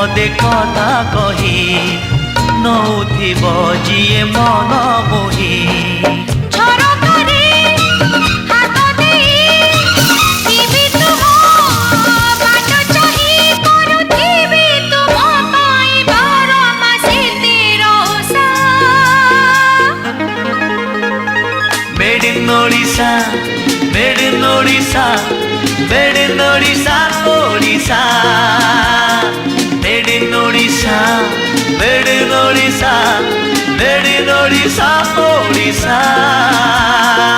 पदे कथा कही नौथिब जिए मन मोही Made in Odisha, made in Odisha, made in Odisha, Odisha. Made in Odisha, made in Odisha, made in Odisha, Odisha.